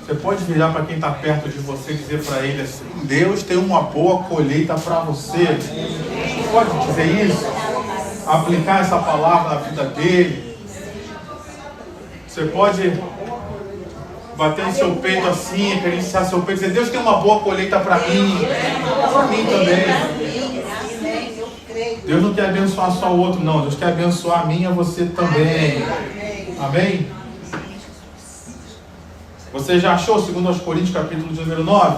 Você pode virar para quem está perto de você e dizer para ele assim: Deus tem uma boa colheita para você. Você pode dizer isso? Aplicar essa palavra na vida dele. Você pode bater no seu peito assim, acariciar seu peito e dizer: Deus tem uma boa colheita para mim. Para mim também. Deus não quer abençoar só o outro, não. Deus quer abençoar a mim e a você também. Amém? Você já achou 2 Coríntios capítulo de número 9?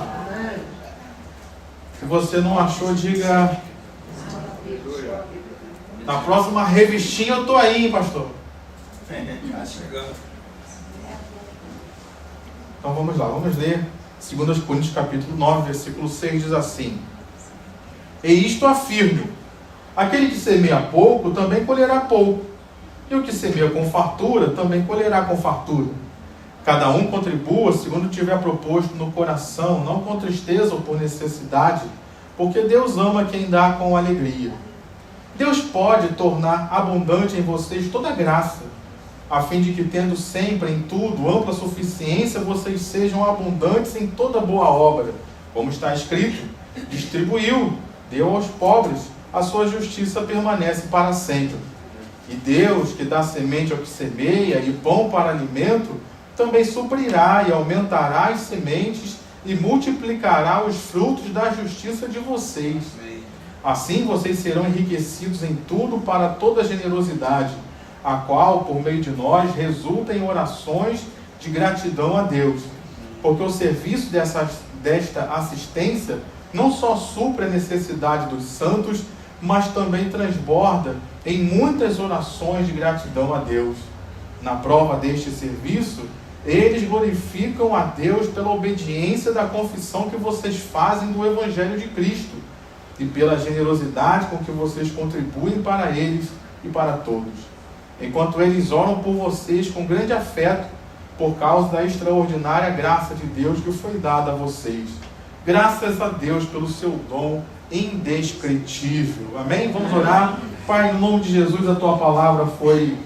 Se você não achou, diga: na próxima revistinha eu estou aí, hein, pastor? Então vamos lá, vamos ler 2 Coríntios capítulo 9, versículo 6, diz assim: E isto afirmo: aquele que semeia pouco também colherá pouco, e o que semeia com fartura também colherá com fartura. Cada um contribua segundo tiver proposto no coração, não com tristeza ou por necessidade, porque Deus ama quem dá com alegria. Deus pode tornar abundante em vocês toda graça, a fim de que, tendo sempre em tudo ampla suficiência, vocês sejam abundantes em toda boa obra. Como está escrito: distribuiu, deu aos pobres, a sua justiça permanece para sempre. E Deus, que dá semente ao que semeia e pão para alimento, também suprirá e aumentará as sementes e multiplicará os frutos da justiça de vocês. Assim vocês serão enriquecidos em tudo para toda generosidade, a qual, por meio de nós, resulta em orações de gratidão a Deus. Porque o serviço desta assistência não só supre a necessidade dos santos, mas também transborda em muitas orações de gratidão a Deus. Na prova deste serviço, eles glorificam a Deus pela obediência da confissão que vocês fazem do Evangelho de Cristo e pela generosidade com que vocês contribuem para eles e para todos. Enquanto eles oram por vocês com grande afeto, por causa da extraordinária graça de Deus que foi dada a vocês. Graças a Deus pelo seu dom indescritível. Amém? Vamos orar. Pai, no nome de Jesus, a tua palavra foi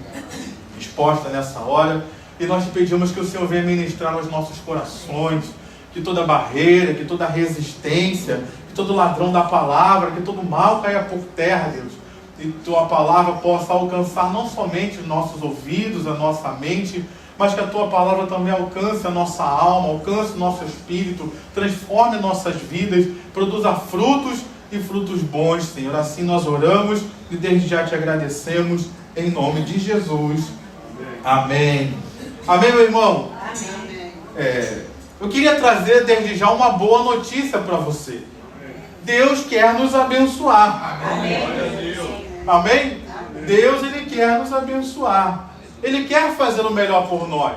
exposta nessa hora, e nós te pedimos que o Senhor venha ministrar nos nossos corações, que toda barreira, que toda resistência, que todo ladrão da palavra, que todo mal caia por terra, Deus. E tua palavra possa alcançar não somente os nossos ouvidos, a nossa mente, mas que a tua palavra também alcance a nossa alma, alcance o nosso espírito, transforme nossas vidas, produza frutos e frutos bons, Senhor. Assim nós oramos e desde já te agradecemos, em nome de Jesus. Amém. Amém, meu irmão? Amém. Eu queria trazer desde já uma boa notícia para você. Deus quer nos abençoar. Amém. Amém? Deus, Ele quer nos abençoar. Ele quer fazer o melhor por nós.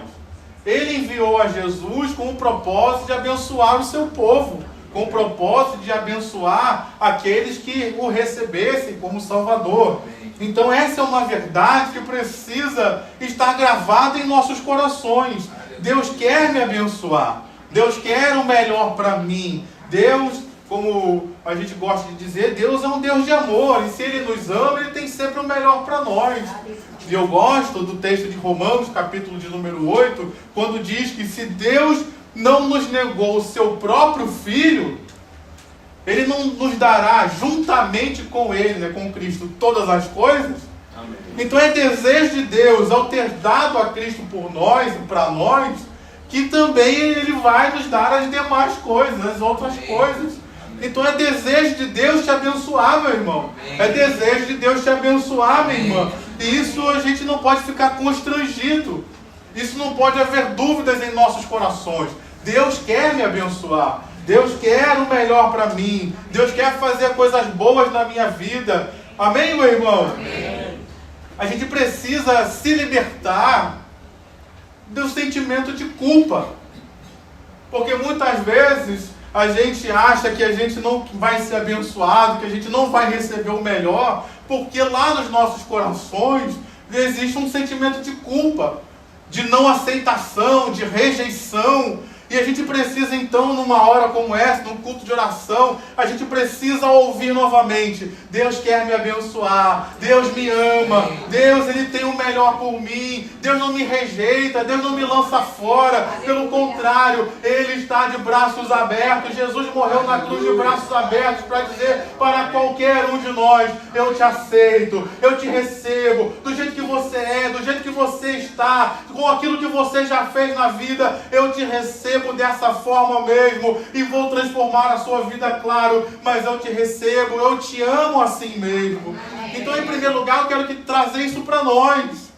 Ele enviou a Jesus com o propósito de abençoar o seu povo, com o propósito de abençoar aqueles que o recebessem como Salvador. Então essa é uma verdade que precisa estar gravada em nossos corações. Deus quer me abençoar. Deus quer o melhor para mim. Deus, como a gente gosta de dizer, Deus é um Deus de amor. E se Ele nos ama, Ele tem sempre o melhor para nós. E eu gosto do texto de Romanos, capítulo de número 8, quando diz que se Deus não nos negou o seu próprio Filho, Ele não nos dará juntamente com Ele, com Cristo, todas as coisas. Amém. Então é desejo de Deus, ao ter dado a Cristo por nós e para nós, que também Ele vai nos dar as demais coisas, as outras coisas. Então é desejo de Deus te abençoar, meu irmão. É desejo de Deus te abençoar, minha irmã. E isso a gente não pode ficar constrangido. Isso não pode haver dúvidas em nossos corações. Deus quer me abençoar. Deus quer o melhor para mim. Deus quer fazer coisas boas na minha vida. Amém, meu irmão? Amém. A gente precisa se libertar do sentimento de culpa. Porque muitas vezes a gente acha que a gente não vai ser abençoado, que a gente não vai receber o melhor, porque lá nos nossos corações existe um sentimento de culpa, de não aceitação, de rejeição. E a gente precisa então, numa hora como essa, num culto de oração, a gente precisa ouvir novamente: Deus quer me abençoar, Deus me ama, Deus Ele tem o melhor por mim, Deus não me rejeita, Deus não me lança fora, pelo contrário, Ele está de braços abertos. Jesus morreu na cruz de braços abertos para dizer para qualquer um de nós: eu te aceito, eu te recebo, do jeito que você é, do jeito que você está, com aquilo que você já fez na vida, eu te recebo dessa forma mesmo, e vou transformar a sua vida, claro, mas eu te recebo, eu te amo assim mesmo. Então, em primeiro lugar, eu quero trazer isso para nós,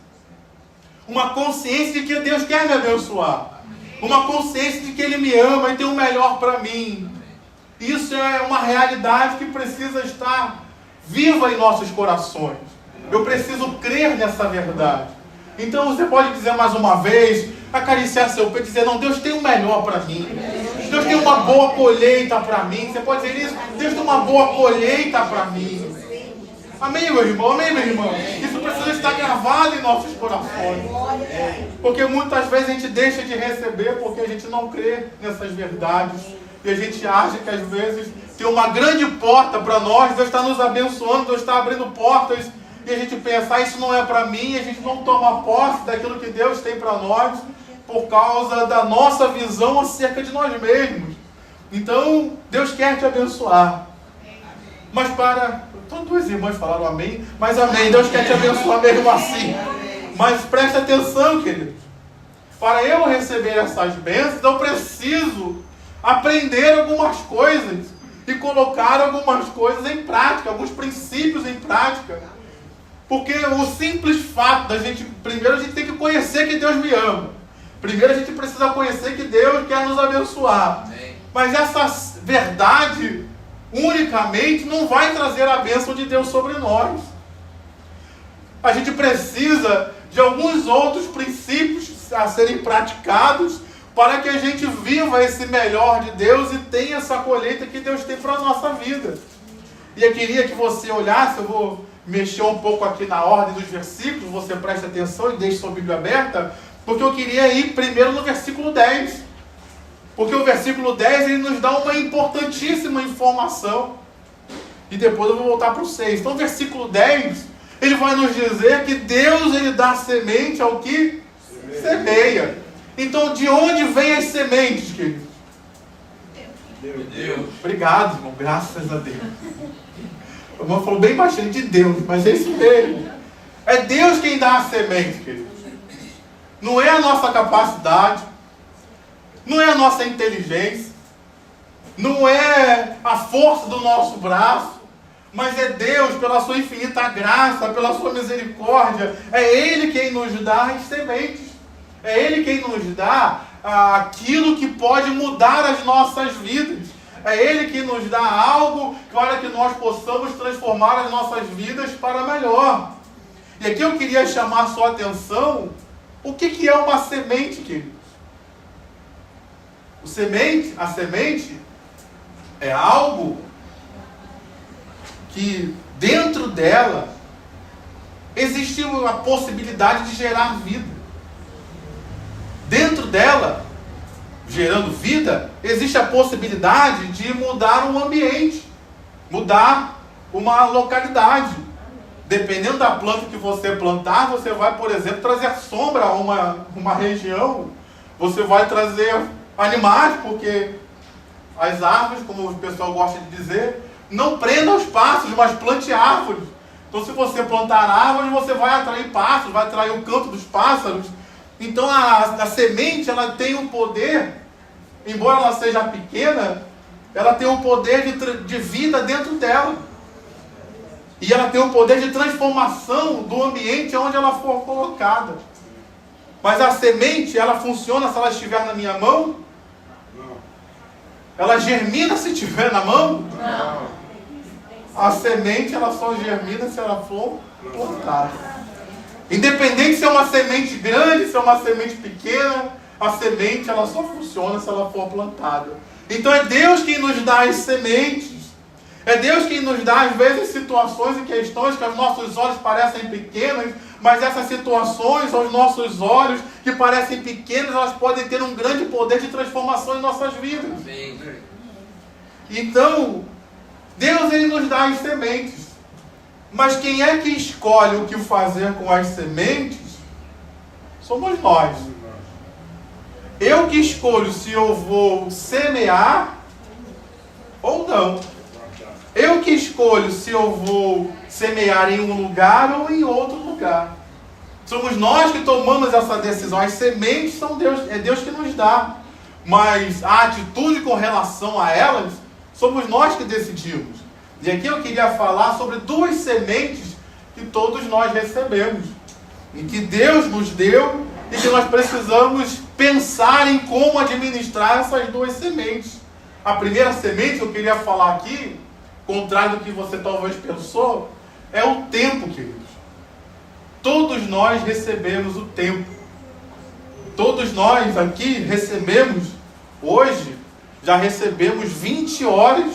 uma consciência de que Deus quer me abençoar, uma consciência de que Ele me ama e tem o melhor para mim. Isso é uma realidade que precisa estar viva em nossos corações. Eu preciso crer nessa verdade. Então você pode dizer mais uma vez, acariciar seu peito e dizer: não, Deus tem o melhor para mim. Deus tem uma boa colheita para mim. Você pode dizer isso: Deus tem uma boa colheita para mim. Amém, meu irmão? Amém, meu irmão? Isso precisa estar gravado em nossos corações. Porque muitas vezes a gente deixa de receber porque a gente não crê nessas verdades. E a gente acha que às vezes tem uma grande porta para nós, Deus está nos abençoando, Deus está abrindo portas, e a gente pensa: isso não é para mim, e a gente não toma posse daquilo que Deus tem para nós, por causa da nossa visão acerca de nós mesmos. Então, Deus quer te abençoar. Mas então duas irmãs falaram amém, mas amém, Deus quer te abençoar mesmo assim. Mas preste atenção, queridos. Para eu receber essas bênçãos, eu preciso aprender algumas coisas e colocar algumas coisas em prática, alguns princípios em prática. Porque o simples fato da gente, primeiro a gente tem que conhecer que Deus me ama. Primeiro a gente precisa conhecer que Deus quer nos abençoar. Amém. Mas essa verdade unicamente não vai trazer a bênção de Deus sobre nós. A gente precisa de alguns outros princípios a serem praticados para que a gente viva esse melhor de Deus e tenha essa colheita que Deus tem para a nossa vida. E eu queria que você olhasse, eu vou mexer um pouco aqui na ordem dos versículos, você preste atenção e deixe sua Bíblia aberta, porque eu queria ir primeiro no versículo 10. Porque o versículo 10 ele nos dá uma importantíssima informação. E depois eu vou voltar para o 6. Então o versículo 10, ele vai nos dizer que Deus ele dá semente ao que semeia. Então de onde vêm as sementes, queridos? Deus. Obrigado, irmão. Graças a Deus. O irmão falou bem baixinho, de Deus, mas é isso mesmo. É Deus quem dá a semente, queridos. Não é a nossa capacidade, não é a nossa inteligência, não é a força do nosso braço, mas é Deus, pela sua infinita graça, pela sua misericórdia. É Ele quem nos dá as sementes. É Ele quem nos dá aquilo que pode mudar as nossas vidas. É Ele que nos dá algo para que nós possamos transformar as nossas vidas para melhor. E aqui eu queria chamar a sua atenção. O que é uma semente, queridos? A semente é algo que dentro dela existe a possibilidade de gerar vida. Dentro dela, gerando vida, existe a possibilidade de mudar um ambiente, mudar uma localidade. Dependendo da planta que você plantar, você vai, por exemplo, trazer sombra a uma região. Você vai trazer animais, porque as árvores, como o pessoal gosta de dizer, não prendam os pássaros, mas plante árvores. Então, se você plantar árvores, você vai atrair pássaros, vai atrair o canto dos pássaros. Então, a semente, ela tem um poder, embora ela seja pequena, ela tem um poder de vida dentro dela. E ela tem um poder de transformação do ambiente onde ela for colocada. Mas a semente, ela funciona se ela estiver na minha mão? Não. Ela germina se estiver na mão? Não. A semente, ela só germina se ela for plantada. Independente se é uma semente grande, se é uma semente pequena, a semente, ela só funciona se ela for plantada. Então é Deus quem nos dá as sementes. É Deus quem nos dá, às vezes, situações e questões que aos nossos olhos parecem pequenas, Mas essas situações, aos nossos olhos, que parecem pequenas, elas podem ter um grande poder de transformação em nossas vidas. Então, Deus, Ele nos dá as sementes. Mas quem é que escolhe o que fazer com as sementes? Somos nós. Eu que escolho se eu vou semear ou não. Eu que escolho se eu vou semear em um lugar ou em outro lugar. Somos nós que tomamos essa decisão. As sementes são Deus, é Deus que nos dá. Mas a atitude com relação a elas, somos nós que decidimos. E aqui eu queria falar sobre duas sementes que todos nós recebemos. E que Deus nos deu e que nós precisamos pensar em como administrar essas duas sementes. A primeira semente que eu queria falar aqui, contrário do que você talvez pensou, é o tempo, queridos. Todos nós recebemos o tempo. Todos nós aqui recebemos, hoje, já recebemos 20 horas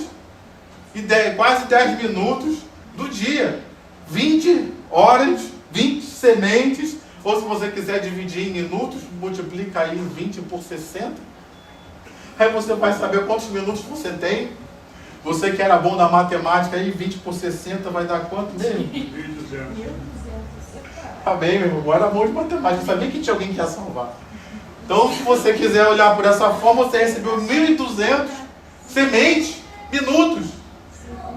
e quase 10 minutos do dia. 20 horas, 20 sementes, ou se você quiser dividir em minutos, multiplica aí 20 por 60. Aí você vai saber quantos minutos você tem. Você que era bom da matemática, aí 20 por 60 vai dar quanto mesmo? 1.200. Tá bem, meu irmão, era bom de matemática, eu sabia que tinha alguém que ia salvar. Então, se você quiser olhar por essa forma, você recebeu 1.200 sementes, minutos.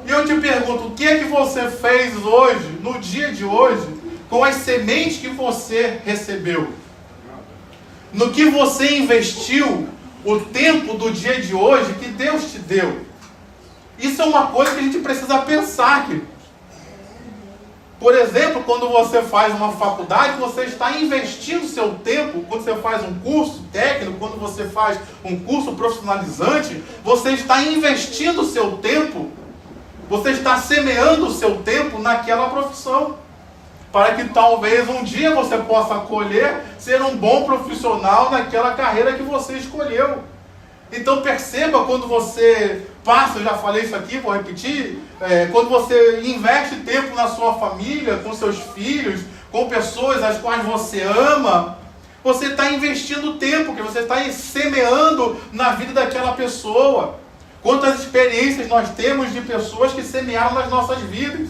E eu te pergunto, o que é que você fez hoje, no dia de hoje, com as sementes que você recebeu? No que você investiu o tempo do dia de hoje que Deus te deu? Isso é uma coisa que a gente precisa pensar aqui. Por exemplo, quando você faz uma faculdade, você está investindo seu tempo. Quando você faz um curso técnico, quando você faz um curso profissionalizante, você está investindo o seu tempo, você está semeando o seu tempo naquela profissão, para que talvez um dia você possa colher, ser um bom profissional naquela carreira que você escolheu. Então perceba, quando você passa, eu já falei isso aqui, vou repetir, quando você investe tempo na sua família, com seus filhos, com pessoas as quais você ama, você está investindo tempo, que você está semeando na vida daquela pessoa. Quantas experiências nós temos de pessoas que semearam nas nossas vidas.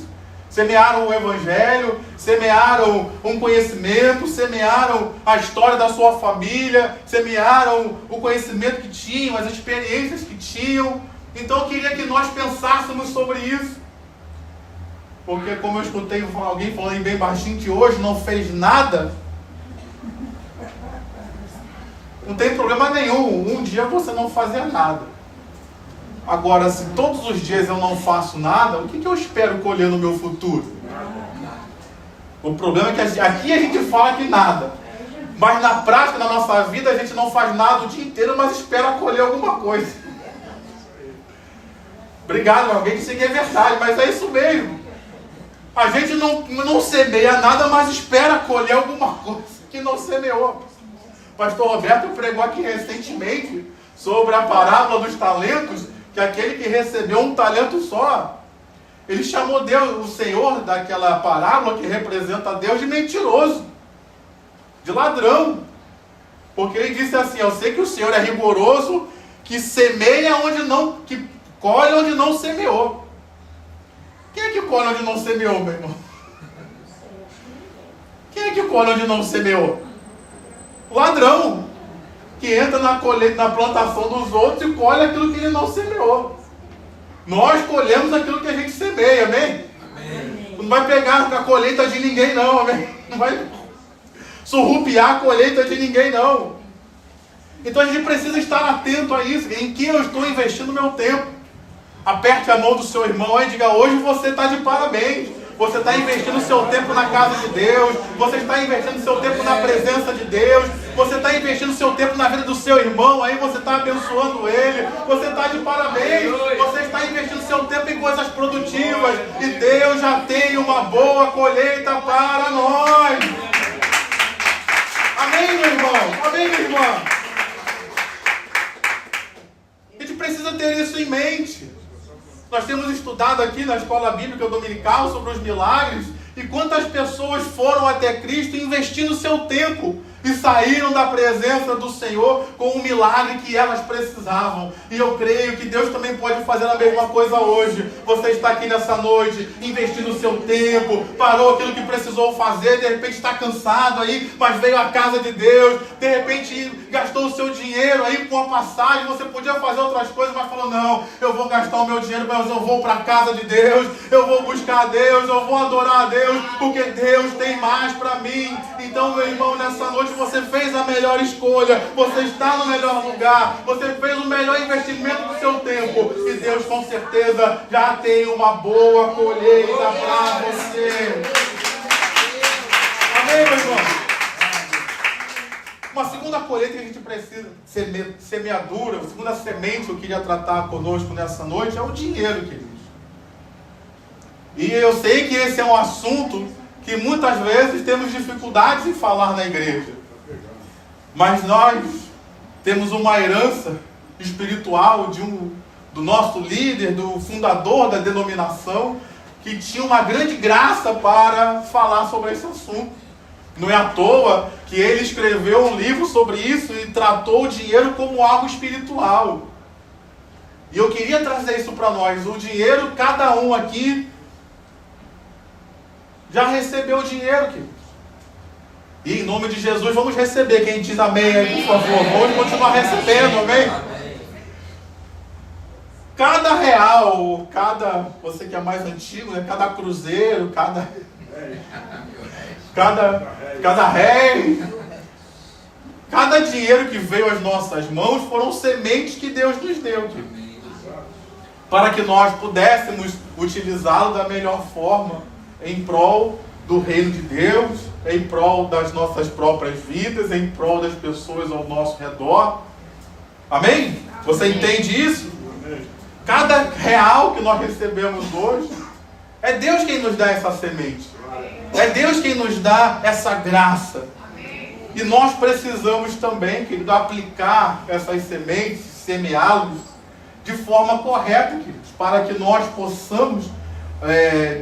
Semearam o Evangelho, semearam um conhecimento, semearam a história da sua família, semearam o conhecimento que tinham, as experiências que tinham. Então eu queria que nós pensássemos sobre isso. Porque como eu escutei alguém falando bem baixinho que hoje não fez nada, não tem problema nenhum, um dia você não fazer nada. Agora, se todos os dias eu não faço nada, o que eu espero colher no meu futuro? O problema é que aqui a gente fala que nada. Mas na prática, na nossa vida, a gente não faz nada o dia inteiro, mas espera colher alguma coisa. Obrigado, alguém disse que é verdade, mas é isso mesmo. A gente não semeia nada, mas espera colher alguma coisa que não semeou. O pastor Roberto pregou aqui recentemente sobre a parábola dos talentos, que aquele que recebeu um talento só, ele chamou Deus, o Senhor daquela parábola que representa Deus, de mentiroso, de ladrão. Porque ele disse assim: eu sei que o Senhor é rigoroso, que semeia onde não, que colhe onde não semeou. Quem é que colhe onde não semeou, meu irmão? Quem é que colhe onde não semeou? O ladrão, que entra na colheita, na plantação dos outros e colhe aquilo que ele não semeou. Nós colhemos aquilo que a gente semeia, amém? Amém. Não vai pegar a colheita de ninguém não, amém? Não vai surrupiar a colheita de ninguém não. Então a gente precisa estar atento a isso, em que eu estou investindo meu tempo. Aperte a mão do seu irmão e diga: hoje você está de parabéns. Você está investindo o seu tempo na casa de Deus. Você está investindo o seu tempo na presença de Deus. Você está investindo o seu tempo na vida do seu irmão. Aí você está abençoando ele. Você está de parabéns. Você está investindo o seu tempo em coisas produtivas. E Deus já tem uma boa colheita para nós. Amém, meu irmão? Amém, minha irmã? A gente precisa ter isso em mente. Nós temos estudado aqui na escola bíblica dominical sobre os milagres E quantas pessoas foram até Cristo investindo seu tempo e saíram da presença do Senhor com o milagre que elas precisavam. E eu creio que Deus também pode fazer a mesma coisa hoje. Você está aqui nessa noite, investindo o seu tempo, parou aquilo que precisou fazer, de repente está cansado aí, mas veio à casa de Deus, de repente gastou o seu dinheiro aí com a passagem, você podia fazer outras coisas, mas falou, não, eu vou gastar o meu dinheiro, mas eu vou para a casa de Deus, eu vou buscar a Deus, eu vou adorar a Deus, porque Deus tem mais para mim. Então, meu irmão, nessa noite você fez a melhor escolha, você está no melhor lugar, você fez o melhor investimento do seu tempo, e Deus com certeza já tem uma boa colheita para você. Amém, meu irmão? Uma segunda colheita que a gente precisa, semeadura, a segunda semente que eu queria tratar conosco nessa noite é o dinheiro, queridos. E eu sei que esse é um assunto que muitas vezes temos dificuldades em falar na igreja. Mas nós temos uma herança espiritual do nosso líder, do fundador da denominação, que tinha uma grande graça para falar sobre esse assunto. Não é à toa que ele escreveu um livro sobre isso e tratou o dinheiro como algo espiritual. E eu queria trazer isso para nós. O dinheiro, cada um aqui já recebeu dinheiro, queridos. E em nome de Jesus vamos receber. Quem diz amém aí, por favor. Vamos continuar recebendo, amém? Cada real, você que é mais antigo, né? Cada cruzeiro, cada rei, cada dinheiro que veio às nossas mãos foram sementes que Deus nos deu, para que nós pudéssemos utilizá-lo da melhor forma, em prol do reino de Deus, em prol das nossas próprias vidas, em prol das pessoas ao nosso redor. Amém? Você entende isso? Cada real que nós recebemos hoje, é Deus quem nos dá essa semente. É Deus quem nos dá essa graça. E nós precisamos também, querido, aplicar essas sementes, semeá-los de forma correta, queridos, para que nós possamos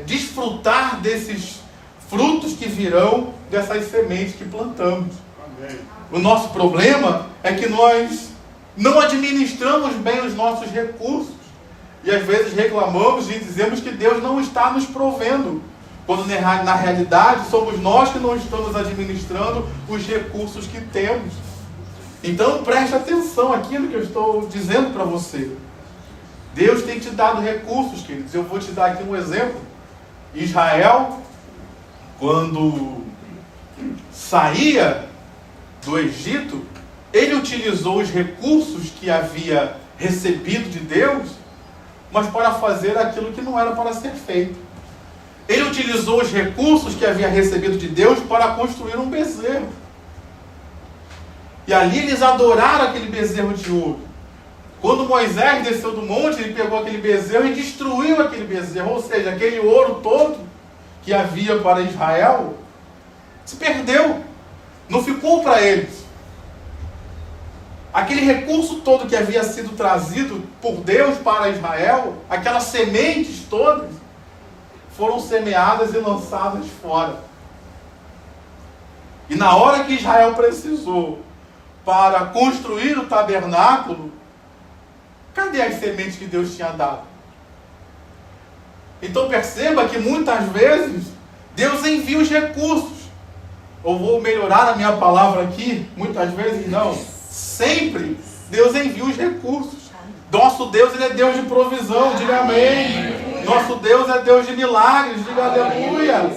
desfrutar desses frutos que virão dessas sementes que plantamos. Amém. O nosso problema é que nós não administramos bem os nossos recursos. E às vezes reclamamos e dizemos que Deus não está nos provendo, quando na realidade somos nós que não estamos administrando os recursos que temos. Então preste atenção àquilo que eu estou dizendo para você. Deus tem te dado recursos, queridos. Eu vou te dar aqui um exemplo. Israel, quando saía do Egito, ele utilizou os recursos que havia recebido de Deus, mas para fazer aquilo que não era para ser feito. Ele utilizou os recursos que havia recebido de Deus para construir um bezerro. E ali eles adoraram aquele bezerro de ouro. Quando Moisés desceu do monte, ele pegou aquele bezerro e destruiu aquele bezerro. Ou seja, aquele ouro todo que havia para Israel se perdeu. Não ficou para eles. Aquele recurso todo que havia sido trazido por Deus para Israel, aquelas sementes todas, foram semeadas e lançadas fora. E na hora que Israel precisou para construir o tabernáculo, cadê as sementes que Deus tinha dado? Então perceba que muitas vezes Deus envia os recursos. Eu vou melhorar a minha palavra aqui, muitas vezes não. Sempre Deus envia os recursos. Nosso Deus, Ele é Deus de provisão, diga amém. Nosso Deus é Deus de milagres, diga aleluia.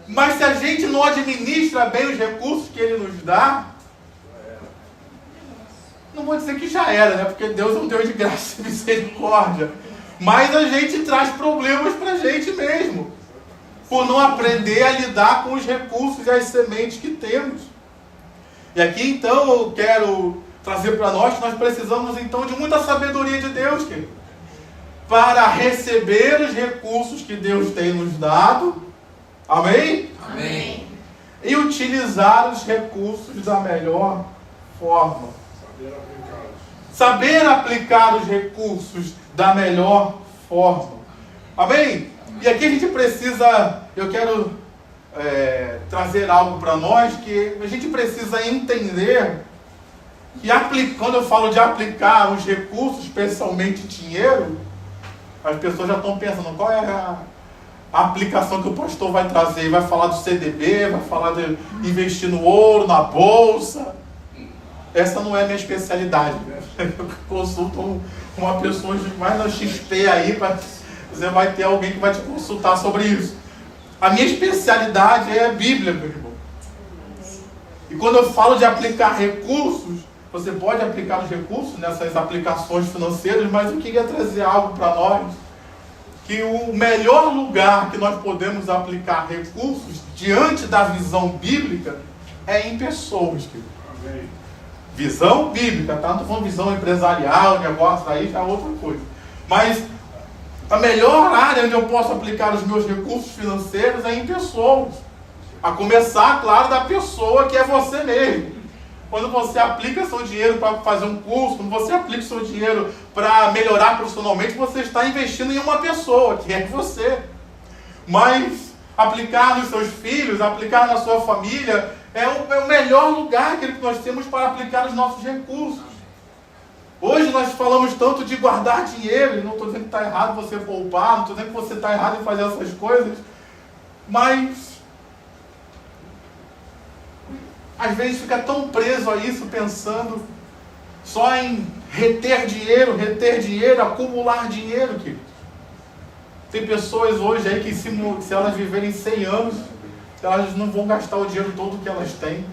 Mas se a gente não administra bem os recursos que Ele nos dá, não vou dizer que já era, né? Porque Deus é um Deus de graça e misericórdia. Mas a gente traz problemas para a gente mesmo, por não aprender a lidar com os recursos e as sementes que temos. E aqui então eu quero trazer para nós que nós precisamos então de muita sabedoria de Deus, querido, para receber os recursos que Deus tem nos dado. Amém? Amém. E utilizar os recursos da melhor forma. Saber aplicar os recursos da melhor forma. Amém? E aqui a gente precisa, eu quero trazer algo para nós que a gente precisa entender que quando eu falo de aplicar os recursos, especialmente dinheiro, as pessoas já estão pensando qual é a aplicação que o pastor vai trazer. Vai falar do CDB, vai falar de investir no ouro, na bolsa. Essa não é a minha especialidade. Eu consulto uma pessoa que vai no XP aí, você vai ter alguém que vai te consultar sobre isso. A minha especialidade é a Bíblia, meu irmão. E quando eu falo de aplicar recursos, você pode aplicar os recursos nessas aplicações financeiras, mas eu queria trazer algo para nós, que o melhor lugar que nós podemos aplicar recursos diante da visão bíblica é em pessoas, querido. Amém. Visão bíblica, tá? Não estou falando visão empresarial, negócio, aí já é outra coisa. Mas a melhor área onde eu posso aplicar os meus recursos financeiros é em pessoas. A começar, claro, da pessoa que é você mesmo. Quando você aplica seu dinheiro para fazer um curso, quando você aplica seu dinheiro para melhorar profissionalmente, você está investindo em uma pessoa, que é você. Mas aplicar nos seus filhos, aplicar na sua família, é o melhor lugar que nós temos para aplicar os nossos recursos. Hoje nós falamos tanto de guardar dinheiro, e não estou dizendo que está errado você poupar, não estou dizendo que você está errado em fazer essas coisas, mas às vezes fica tão preso a isso, pensando só em reter dinheiro, acumular dinheiro, querido. Tem pessoas hoje aí que se elas viverem 100 anos, elas não vão gastar o dinheiro todo que elas têm.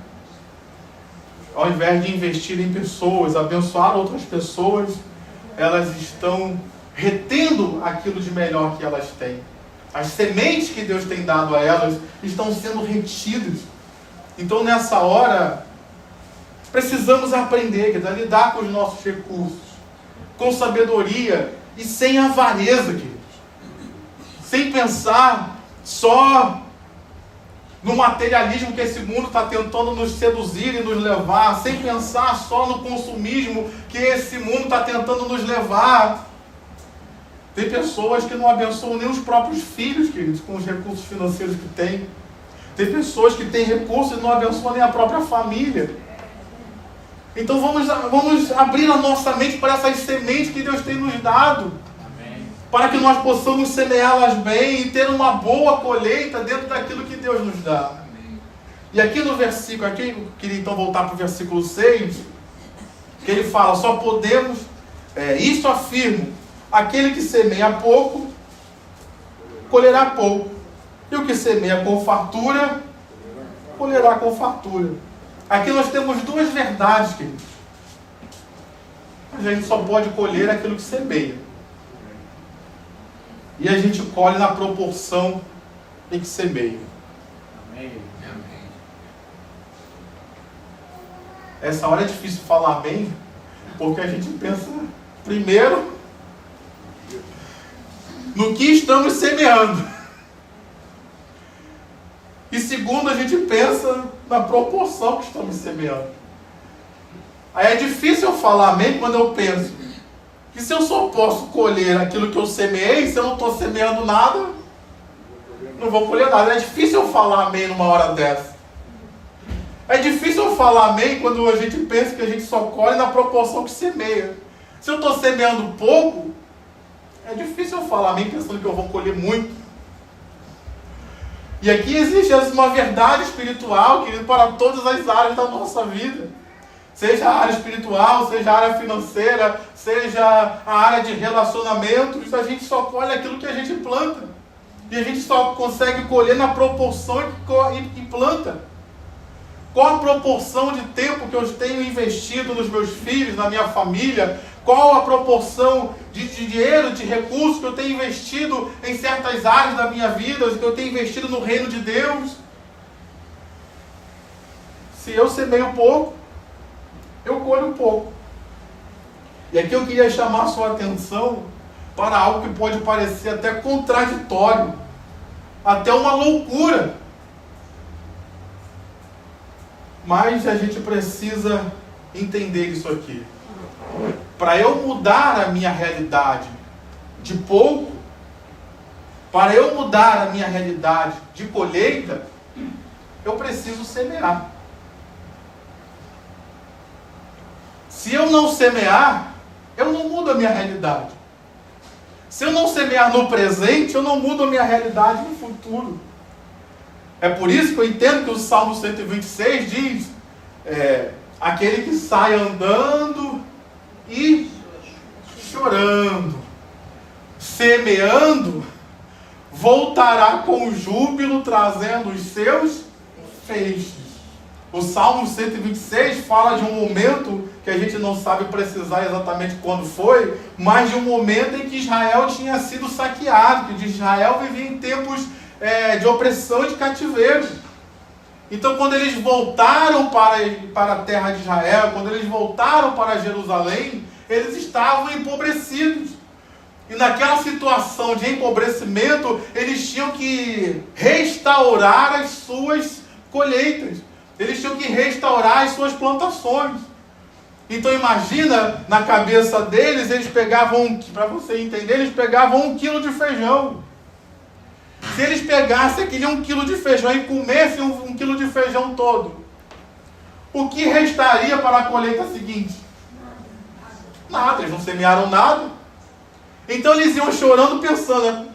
Ao invés de investir em pessoas, abençoar outras pessoas, elas estão retendo aquilo de melhor que elas têm. As sementes que Deus tem dado a elas estão sendo retidas. Então, nessa hora, precisamos aprender a lidar com os nossos recursos, com sabedoria e sem avareza, queridos. Sem pensar só no materialismo que esse mundo está tentando nos seduzir e nos levar, sem pensar só no consumismo que esse mundo está tentando nos levar. Tem pessoas que não abençoam nem os próprios filhos, queridos, com os recursos financeiros que têm. Tem pessoas que têm recursos e não abençoam nem a própria família. Então vamos abrir a nossa mente para essas sementes que Deus tem nos dado. Amém. Para que nós possamos semeá-las bem e ter uma boa colheita dentro daquilo que Deus nos dá. Amém. E aqui no versículo, aqui eu queria então voltar para o versículo 6, que ele fala, só podemos, isto afirmo, aquele que semeia pouco, colherá pouco. E o que semeia com fartura, colherá com fartura. Aqui nós temos duas verdades, queridos. A gente só pode colher aquilo que semeia. E a gente colhe na proporção em que semeia. Amém. Essa hora é difícil falar amém, porque a gente pensa, primeiro, no que estamos semeando. E segundo, a gente pensa na proporção que estamos semeando. Aí é difícil eu falar amém quando eu penso que se eu só posso colher aquilo que eu semeei, se eu não estou semeando nada, não vou colher nada. É difícil eu falar amém numa hora dessa. É difícil eu falar amém quando a gente pensa que a gente só colhe na proporção que semeia. Se eu estou semeando pouco, é difícil eu falar amém pensando que eu vou colher muito. E aqui existe uma verdade espiritual, querido, para todas as áreas da nossa vida. Seja a área espiritual, seja a área financeira, seja a área de relacionamentos, a gente só colhe aquilo que a gente planta. E a gente só consegue colher na proporção que planta. Qual a proporção de tempo que eu tenho investido nos meus filhos, na minha família? Qual a proporção de dinheiro, de recursos que eu tenho investido em certas áreas da minha vida, que eu tenho investido no reino de Deus? Se eu semeio pouco, eu colho pouco. E aqui eu queria chamar a sua atenção para algo que pode parecer até contraditório, até uma loucura. Mas a gente precisa entender isso aqui. Para eu mudar a minha realidade de pouco, Para eu mudar a minha realidade de colheita, eu preciso semear. Se eu não semear, eu não mudo a minha realidade. Se eu não semear no presente, eu não mudo a minha realidade no futuro. É por isso que eu entendo que o Salmo 126 diz, aquele que sai andando e chorando, semeando, voltará com júbilo, trazendo os seus feixes. O Salmo 126 fala de um momento que a gente não sabe precisar exatamente quando foi, mas de um momento em que Israel tinha sido saqueado, que Israel vivia em tempos de opressão e de cativeiro. Então, quando eles voltaram para a terra de Israel, quando eles voltaram para Jerusalém, eles estavam empobrecidos. E naquela situação de empobrecimento, eles tinham que restaurar as suas colheitas. Eles tinham que restaurar as suas plantações. Então imagina, na cabeça deles, eles pegavam, para você entender, eles pegavam 1 quilo de feijão. Se eles pegassem aquele 1 quilo de feijão e comessem 1 quilo de feijão todo, o que restaria para a colheita seguinte? Nada, eles não semearam nada. Então eles iam chorando pensando,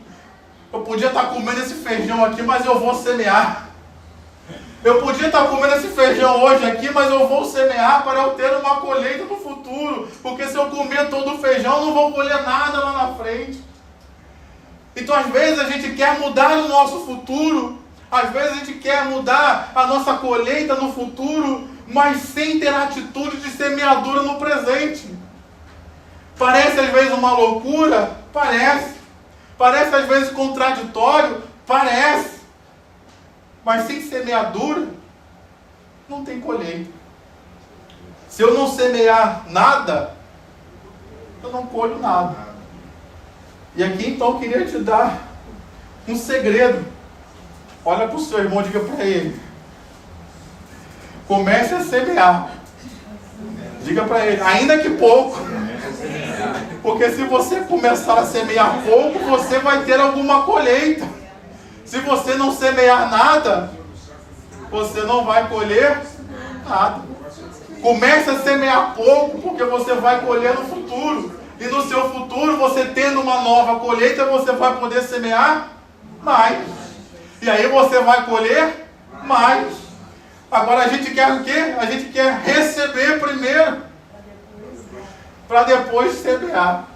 eu podia estar comendo esse feijão aqui, mas eu vou semear. Eu podia estar comendo esse feijão hoje aqui, mas eu vou semear para eu ter uma colheita no futuro. Porque se eu comer todo o feijão, eu não vou colher nada lá na frente. Então às vezes a gente quer mudar o nosso futuro. Às vezes a gente quer mudar a nossa colheita no futuro, mas sem ter a atitude de semeadura no presente. Parece às vezes uma loucura? Parece. Parece às vezes contraditório? Parece. Mas sem semeadura, não tem colheita. Se eu não semear nada, eu não colho nada. E aqui então eu queria te dar um segredo. Olha para o seu irmão e diga para ele. Comece a semear. Diga para ele, ainda que pouco. Porque se você começar a semear pouco, você vai ter alguma colheita. Se você não semear nada, você não vai colher nada. Comece a semear pouco, porque você vai colher no futuro. E no seu futuro, você tendo uma nova colheita, você vai poder semear mais. E aí você vai colher mais. Agora a gente quer o quê? A gente quer receber primeiro, para depois semear.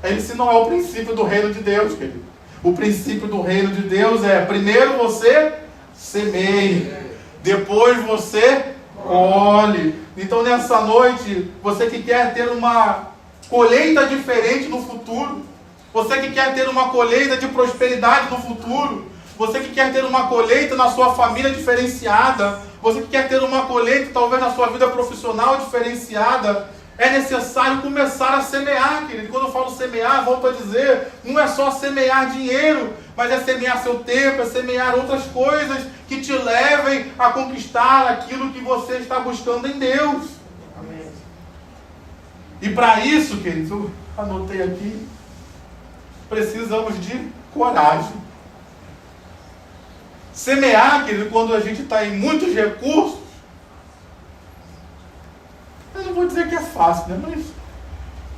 Esse não é o princípio do reino de Deus, querido. O princípio do reino de Deus é, primeiro você semeia, depois você colhe. Então nessa noite, você que quer ter uma colheita diferente no futuro, você que quer ter uma colheita de prosperidade no futuro, você que quer ter uma colheita na sua família diferenciada, você que quer ter uma colheita talvez na sua vida profissional diferenciada, é necessário começar a semear, querido. Quando eu falo semear, volto a dizer, não é só semear dinheiro, mas é semear seu tempo, é semear outras coisas que te levem a conquistar aquilo que você está buscando em Deus. Amém. E para isso, querido, eu anotei aqui, precisamos de coragem. Semear, querido, quando a gente está em muitos recursos, eu não vou dizer que é fácil, né? Mas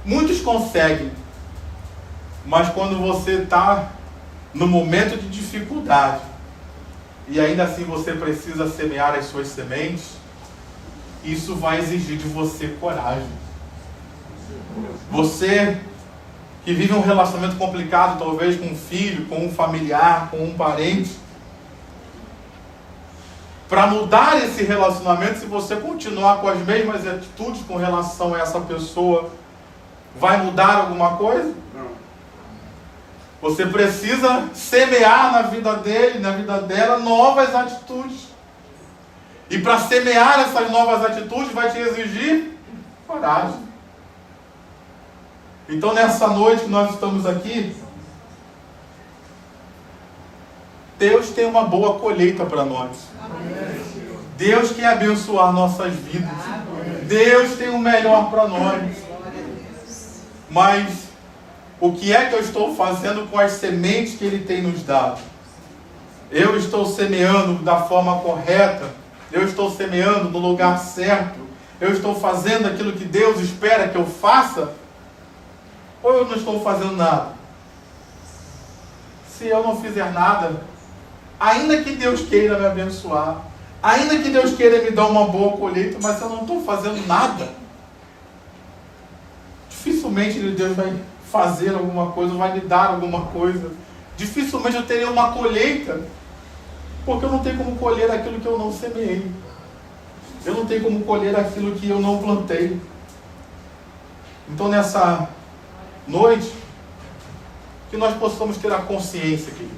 muitos conseguem. Mas quando você está no momento de dificuldade, e ainda assim você precisa semear as suas sementes, isso vai exigir de você coragem. Você que vive um relacionamento complicado, talvez com um filho, com um familiar, com um parente, para mudar esse relacionamento, se você continuar com as mesmas atitudes com relação a essa pessoa, vai mudar alguma coisa? Não. Você precisa semear na vida dele, na vida dela, novas atitudes. E para semear essas novas atitudes vai te exigir coragem. Então nessa noite que nós estamos aqui, Deus tem uma boa colheita para nós. Deus quer abençoar nossas vidas. Deus tem o melhor para nós. Mas O que é que eu estou fazendo com as sementes que Ele tem nos dado? Eu estou semeando da forma correta? Eu estou semeando no lugar certo? Eu estou fazendo aquilo que Deus espera que eu faça? Ou eu não estou fazendo nada? Se eu não fizer nada, ainda que Deus queira me abençoar, ainda que Deus queira me dar uma boa colheita, mas se eu não estou fazendo nada, dificilmente Deus vai fazer alguma coisa, vai me dar alguma coisa. Dificilmente eu terei uma colheita, porque eu não tenho como colher aquilo que eu não semeei. Eu não tenho como colher aquilo que eu não plantei. Então nessa noite, que nós possamos ter a consciência, querido,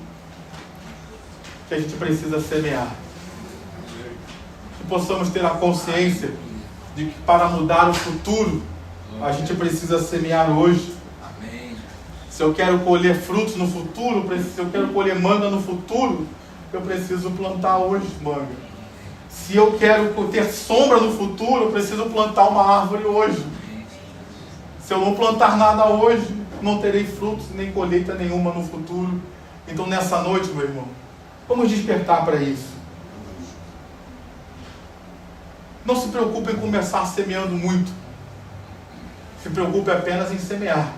que a gente precisa semear. Que possamos ter a consciência de que para mudar o futuro, a gente precisa semear hoje. Se eu quero colher frutos no futuro, se eu quero colher manga no futuro, eu preciso plantar hoje manga. Se eu quero ter sombra no futuro, eu preciso plantar uma árvore hoje. Se eu não plantar nada hoje, não terei frutos nem colheita nenhuma no futuro. Então nessa noite, meu irmão, vamos despertar para isso. Não se preocupe em começar semeando muito. Se preocupe apenas em semear.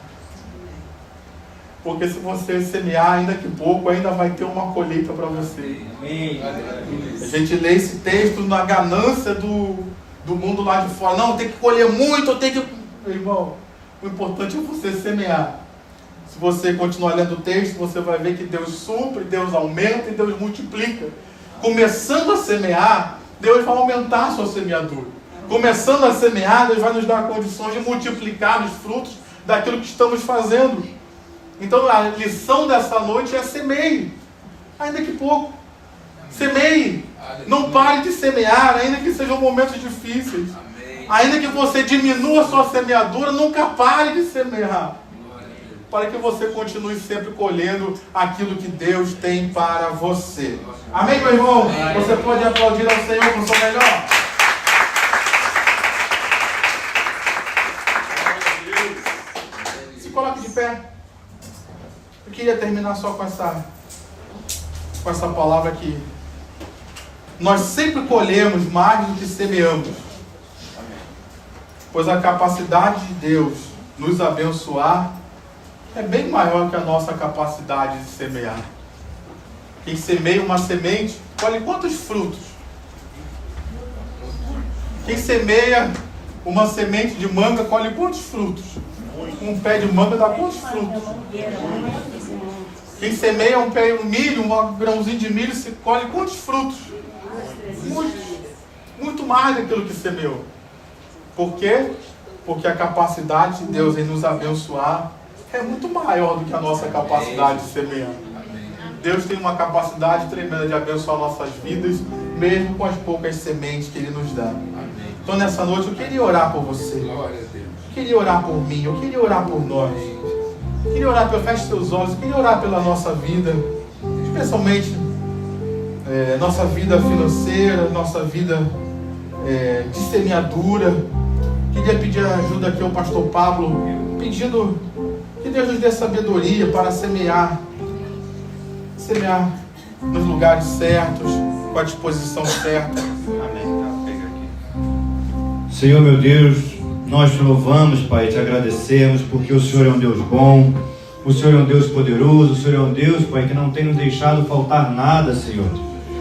Porque se você semear ainda que pouco, ainda vai ter uma colheita para você. A gente lê esse texto na ganância do mundo lá de fora. Não, tem que colher muito, tem que... Meu irmão, o importante é você semear. Se você continuar lendo o texto, você vai ver que Deus supre, Deus aumenta e Deus multiplica. Começando a semear, Deus vai aumentar a sua semeadura. Começando a semear, Deus vai nos dar condições de multiplicar os frutos daquilo que estamos fazendo. Então a lição dessa noite é semeie, ainda que pouco. Semeie. Não pare de semear, ainda que sejam momentos difíceis. Ainda que você diminua a sua semeadura, nunca pare de semear. Para que você continue sempre colhendo aquilo que Deus tem para você. Amém, meu irmão? Você pode aplaudir ao Senhor com o seu melhor? Se coloque de pé. Eu queria terminar só com essa palavra aqui. Nós sempre colhemos mais do que semeamos. Pois a capacidade de Deus nos abençoar é bem maior que a nossa capacidade de semear. Quem semeia uma semente, colhe quantos frutos? Quem semeia uma semente de manga, colhe quantos frutos? Um pé de manga dá quantos frutos? Quem semeia um pé de milho, um grãozinho de milho, se colhe quantos frutos? Muitos. Muito mais daquilo que semeou. Por quê? Porque a capacidade de Deus em nos abençoar é muito maior do que a nossa capacidade de semear. Deus tem uma capacidade tremenda de abençoar nossas vidas, mesmo com as poucas sementes que Ele nos dá. Então nessa noite eu queria orar por você. Eu queria orar por mim, eu queria orar por nós. Eu queria orar, feche seus olhos, eu queria orar pela nossa vida, especialmente nossa vida financeira, nossa vida de semeadura. Queria pedir ajuda aqui ao pastor Pablo, pedindo que Deus nos dê sabedoria para semear nos lugares certos, com a disposição certa. Amém. Senhor meu Deus, nós te louvamos, Pai, te agradecemos, porque o Senhor é um Deus bom, o Senhor é um Deus poderoso, o Senhor é um Deus, Pai, que não tem nos deixado faltar nada, Senhor.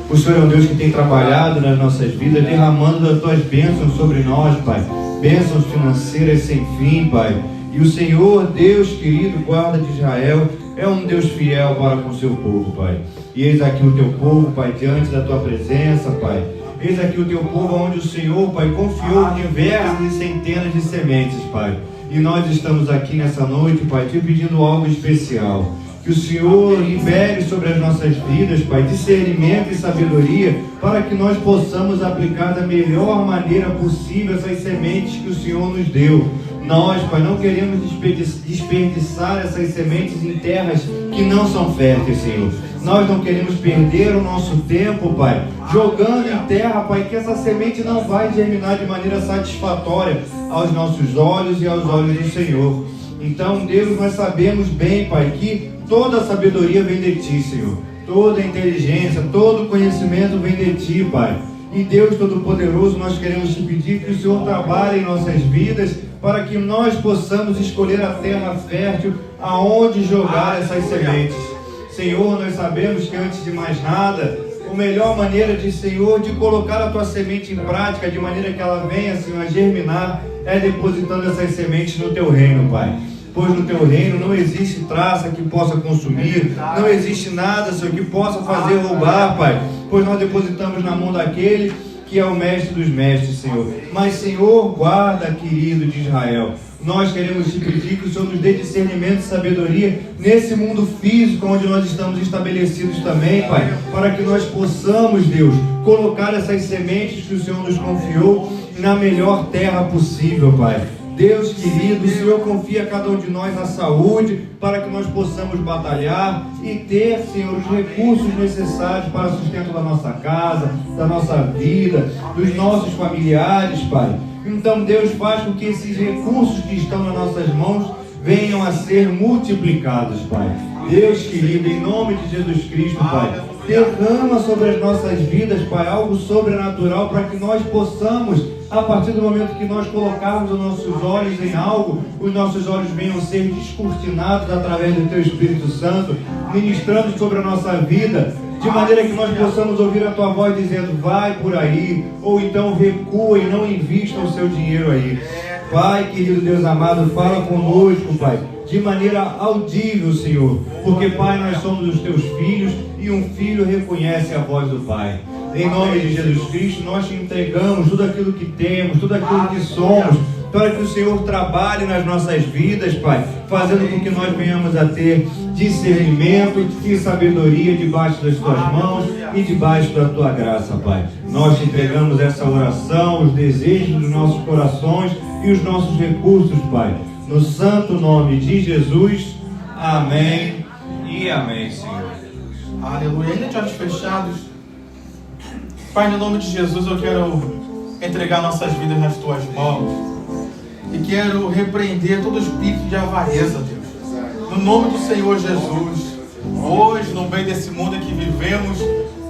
O Senhor é um Deus que tem trabalhado nas nossas vidas, derramando as tuas bênçãos sobre nós, Pai. Bênçãos financeiras sem fim, Pai. E o Senhor, Deus querido, guarda de Israel, é um Deus fiel para com o seu povo, Pai. E eis aqui o teu povo, Pai, diante da tua presença, Pai. Eis aqui o teu povo, onde o Senhor, Pai, confiou diversas e centenas de sementes, Pai. E nós estamos aqui nessa noite, Pai, te pedindo algo especial. Que o Senhor libere sobre as nossas vidas, Pai, discernimento e sabedoria, para que nós possamos aplicar da melhor maneira possível essas sementes que o Senhor nos deu. Nós, Pai, não queremos desperdiçar essas sementes em terras que não são férteis, Senhor. Nós não queremos perder o nosso tempo, Pai, jogando em terra, Pai, que essa semente não vai germinar de maneira satisfatória aos nossos olhos e aos olhos do Senhor. Então, Deus, nós sabemos bem, Pai, que toda a sabedoria vem de Ti, Senhor. Toda a inteligência, todo o conhecimento vem de Ti, Pai. E Deus Todo-Poderoso, nós queremos Te pedir que o Senhor trabalhe em nossas vidas para que nós possamos escolher a terra fértil aonde jogar essas sementes. Senhor, nós sabemos que antes de mais nada, a melhor maneira de colocar a Tua semente em prática, de maneira que ela venha, Senhor, a germinar, é depositando essas sementes no Teu reino, Pai. Pois no Teu reino não existe traça que possa consumir, não existe nada, Senhor, que possa fazer roubar, Pai. Pois nós depositamos na mão daquele que é o mestre dos mestres, Senhor. Mas, Senhor, guarda, querido de Israel. Nós queremos Te pedir que o Senhor nos dê discernimento e sabedoria nesse mundo físico onde nós estamos estabelecidos também, Pai, para que nós possamos, Deus, colocar essas sementes que o Senhor nos confiou na melhor terra possível, Pai. Deus querido, o Senhor confia a cada um de nós a saúde para que nós possamos batalhar e ter, Senhor, os recursos necessários para o sustento da nossa casa, da nossa vida, dos nossos familiares, Pai. Então, Deus, faz com que esses recursos que estão nas nossas mãos venham a ser multiplicados, Pai. Deus querido, em nome de Jesus Cristo, Pai, derrama sobre as nossas vidas, Pai, algo sobrenatural para que nós possamos, a partir do momento que nós colocarmos os nossos olhos em algo, os nossos olhos venham a ser descortinados através do Teu Espírito Santo, ministrando sobre a nossa vida, de maneira que nós possamos ouvir a Tua voz dizendo, vai por aí, ou então recua e não invista o seu dinheiro aí. Pai, querido Deus amado, fala conosco, Pai, de maneira audível, Senhor, porque, Pai, nós somos os Teus filhos e um filho reconhece a voz do Pai. Em nome de Jesus Cristo, nós Te entregamos tudo aquilo que temos, tudo aquilo que somos, para que o Senhor trabalhe nas nossas vidas, Pai, fazendo com que nós venhamos a ter discernimento e sabedoria debaixo das Tuas mãos e debaixo da Tua graça, Pai. Nós Te entregamos essa oração, os desejos dos nossos corações e os nossos recursos, Pai. No santo nome de Jesus, amém e amém, Senhor. Aleluia. Ainda de olhos fechados, Pai, no nome de Jesus, eu quero entregar nossas vidas nas Tuas mãos. E quero repreender todo espírito de avareza, Deus. No nome do Senhor Jesus. Hoje, no meio desse mundo em que vivemos,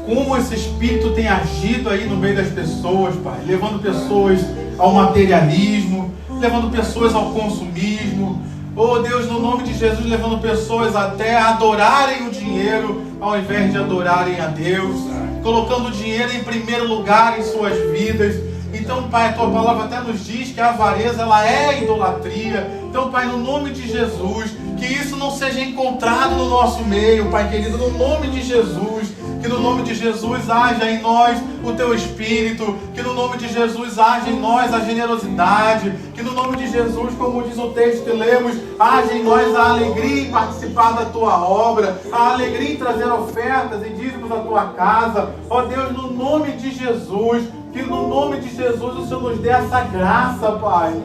como esse espírito tem agido aí no meio das pessoas, Pai. Levando pessoas ao materialismo, levando pessoas ao consumismo. Oh Deus, no nome de Jesus, levando pessoas até a adorarem o dinheiro ao invés de adorarem a Deus, colocando o dinheiro em primeiro lugar em suas vidas. Então, Pai, a Tua palavra até nos diz que a avareza, ela é idolatria. Então, Pai, no nome de Jesus, que isso não seja encontrado no nosso meio, Pai querido, no nome de Jesus. Que no nome de Jesus haja em nós o Teu Espírito, que no nome de Jesus haja em nós a generosidade, que no nome de Jesus, como diz o texto que lemos, haja em nós a alegria em participar da Tua obra, a alegria em trazer ofertas e dízimos à Tua casa. Ó Deus, no nome de Jesus, que no nome de Jesus o Senhor nos dê essa graça, Pai.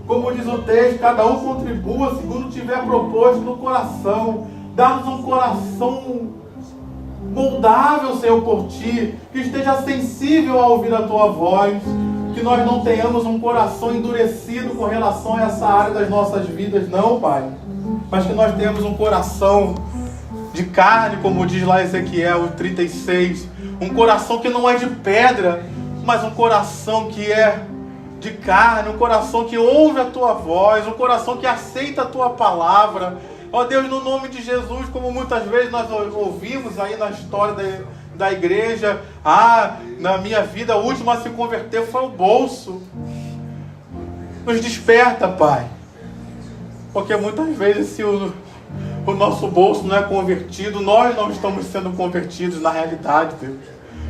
Como diz o texto, cada um contribua segundo tiver proposto no coração. Dá-nos um coração moldável, Senhor, por Ti, que esteja sensível a ouvir a Tua voz, que nós não tenhamos um coração endurecido com relação a essa área das nossas vidas, não, Pai, mas que nós tenhamos um coração de carne, como diz lá Ezequiel 36, um coração que não é de pedra, mas um coração que é de carne, um coração que ouve a Tua voz, um coração que aceita a Tua palavra. Ó Deus, no nome de Jesus, como muitas vezes nós ouvimos aí na história da igreja, na minha vida, a última a se converter foi o bolso. Nos desperta, Pai. Porque muitas vezes se o nosso bolso não é convertido, nós não estamos sendo convertidos na realidade, Deus.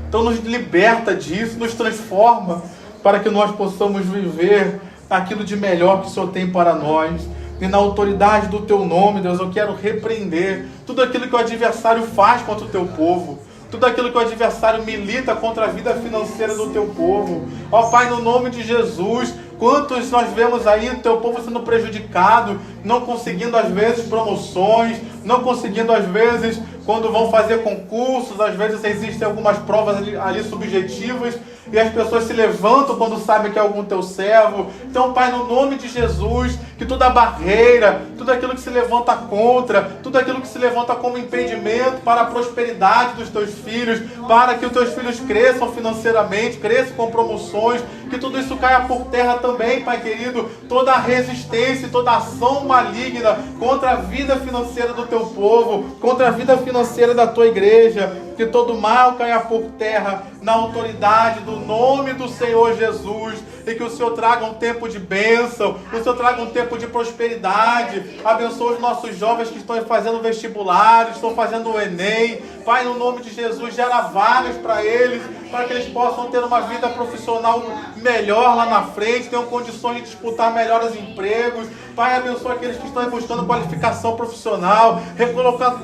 Então nos liberta disso, nos transforma, para que nós possamos viver aquilo de melhor que o Senhor tem para nós. E na autoridade do Teu nome, Deus, eu quero repreender tudo aquilo que o adversário faz contra o Teu povo. Tudo aquilo que o adversário milita contra a vida financeira do Teu povo. Ó Pai, no nome de Jesus, quantos nós vemos aí o Teu povo sendo prejudicado, não conseguindo às vezes promoções, não conseguindo às vezes quando vão fazer concursos, às vezes existem algumas provas ali subjetivas, e as pessoas se levantam quando sabem que é algum teu servo. Então, Pai, no nome de Jesus, que toda barreira, tudo aquilo que se levanta contra, tudo aquilo que se levanta como impedimento para a prosperidade dos teus filhos, para que os teus filhos cresçam financeiramente, cresçam com promoções, que tudo isso caia por terra também, Pai querido. Toda a resistência, toda a ação maligna contra a vida financeira do teu povo, contra a vida financeira da tua igreja, que todo mal caia por terra na autoridade do nome do Senhor Jesus, e que o Senhor traga um tempo de bênção, o Senhor traga um tempo de prosperidade. Abençoa os nossos jovens que estão fazendo vestibular, estão fazendo o Enem. Pai, no nome de Jesus, gera vagas para eles, para que eles possam ter uma vida profissional melhor lá na frente, tenham condições de disputar melhores empregos. Pai, abençoa aqueles que estão buscando qualificação profissional,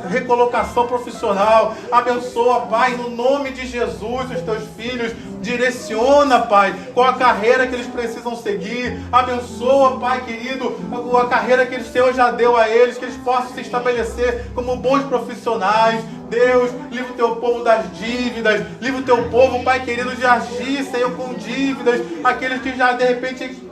recolocação profissional. Abençoa, Pai, no nome de Jesus, os teus filhos. Direciona, Pai, qual a carreira que eles precisam seguir. Abençoa, Pai querido, a carreira que o Senhor já deu a eles, que eles possam se estabelecer como bons profissionais. Deus, livra o teu povo das dívidas, livra o teu povo, Pai querido, de agir, Senhor, com dívidas. Aqueles que já de repente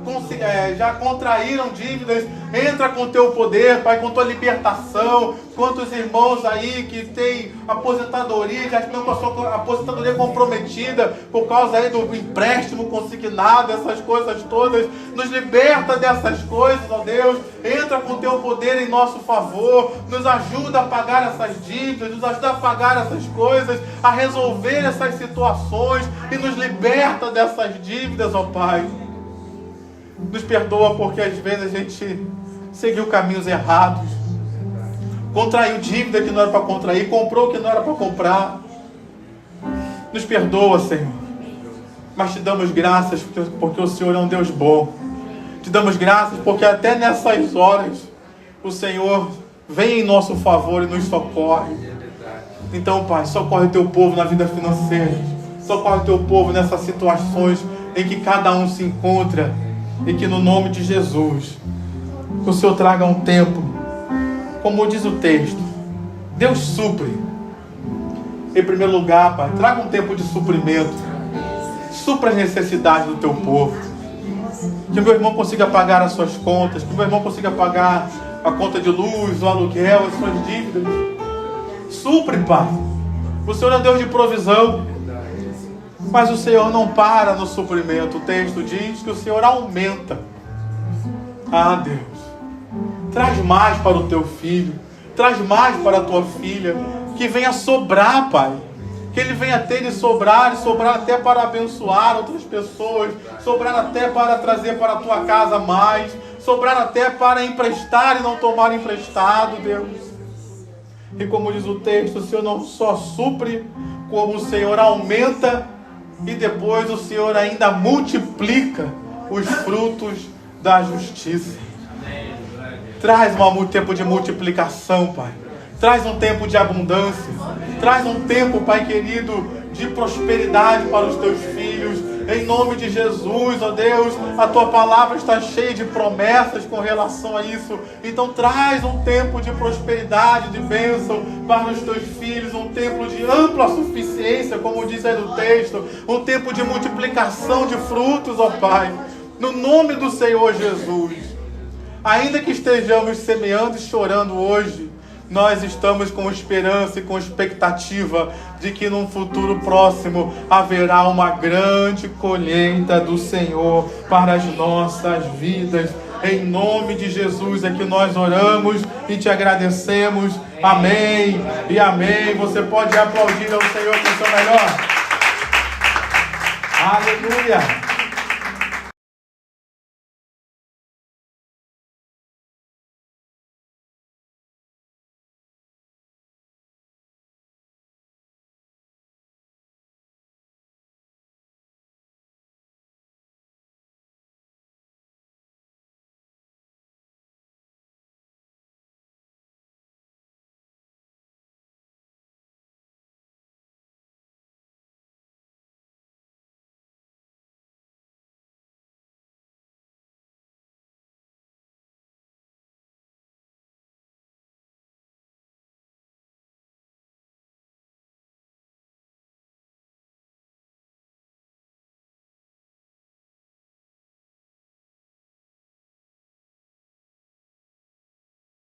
já contraíram dívidas, entra com o teu poder, Pai, com tua libertação. Quantos irmãos aí que têm aposentadoria, já estão com a sua aposentadoria comprometida por causa aí do empréstimo consignado, essas coisas todas. Nos liberta dessas coisas, ó Deus. Entra com o teu poder em nosso favor, nos ajuda a pagar essas dívidas, nos ajuda a pagar essas coisas, a resolver essas situações, e nos liberta dessas dívidas, ó Pai. Nos perdoa porque às vezes a gente seguiu caminhos errados, contraiu dívida que não era para contrair, comprou o que não era para comprar. Nos perdoa, Senhor, mas te damos graças porque o Senhor é um Deus bom. Te damos graças porque até nessas horas o Senhor vem em nosso favor e nos socorre. Então, Pai, socorre o teu povo na vida financeira, socorre o teu povo nessas situações em que cada um se encontra, e que no nome de Jesus o Senhor traga um tempo, como diz o texto, Deus supre. Em primeiro lugar, Pai, traga um tempo de suprimento, supra as necessidades do teu povo, que o meu irmão consiga pagar as suas contas, que o meu irmão consiga pagar a conta de luz, o aluguel, as suas dívidas. Supre, Pai. O Senhor é Deus de provisão, mas o Senhor não para no suprimento. O texto diz que o Senhor aumenta. Ah, Deus, traz mais para o teu filho, traz mais para a tua filha, que venha sobrar, Pai, que ele venha ter e sobrar até para abençoar outras pessoas, sobrar até para trazer para a tua casa mais, sobrar até para emprestar e não tomar emprestado, Deus. E como diz o texto, o Senhor não só supre, como o Senhor aumenta, e depois o Senhor ainda multiplica os frutos da justiça. Traz um tempo de multiplicação, Pai. Traz um tempo de abundância. Traz um tempo, Pai querido, de prosperidade para os teus filhos. Em nome de Jesus, ó Deus, a tua palavra está cheia de promessas com relação a isso. Então traz um tempo de prosperidade, de bênção para os teus filhos, um tempo de ampla suficiência, como diz aí no texto, um tempo de multiplicação de frutos, ó Pai, no nome do Senhor Jesus. Ainda que estejamos semeando e chorando hoje, nós estamos com esperança e com expectativa de que num futuro próximo haverá uma grande colheita do Senhor para as nossas vidas. Em nome de Jesus é que nós oramos e te agradecemos. Amém e amém. Você pode aplaudir ao Senhor com o seu melhor. Aleluia.